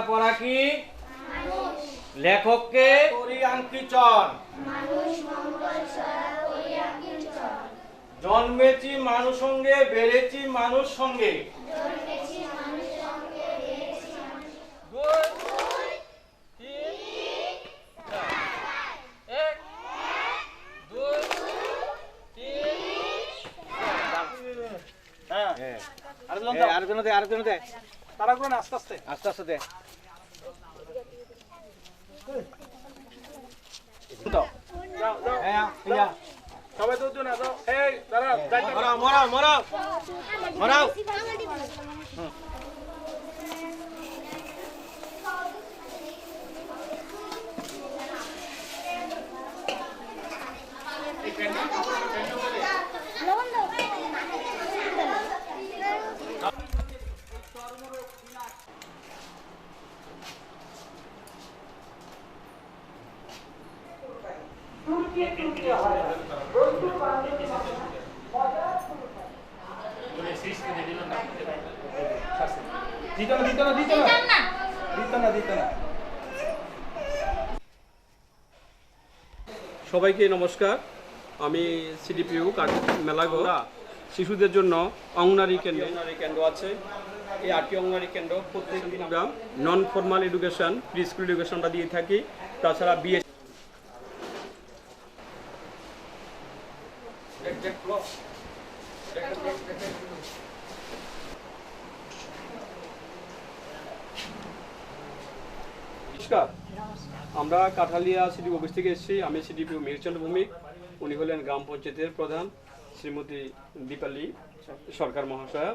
লেখাপড়া কি লেখককে করি আঙ্কিচন জন্মেছি মানুষ সঙ্গে বেড়েছি মানুষ সঙ্গে আরেকজন দে তারা করে আস্তে আস্তে আস্তে আস্তে দে সবাই তো না তো এই দাঁড়া মরাও মরাও মরাও মরাও সবাইকে নমস্কার। আমি সিডিপিইউ মেলাঘর শিশুদের জন্য অঙ্গনারী কেন্দ্র আছে। এই 8টি অঙ্গনারী কেন্দ্র প্রত্যেক দিন আমরা non formal education pre school এডুকেশনটা দিয়ে থাকি। তাছাড়া বিএ নমস্কার, আমরা কাঠালিয়া সিডি অফিস থেকে এসেছি। আমি সিডিপিইউ মিহিরচন্দ্র ভৌমিক, উনি হলেন গ্রাম পঞ্চায়েতের প্রধান শ্রীমতী দীপালি সরকার মহাশয়া।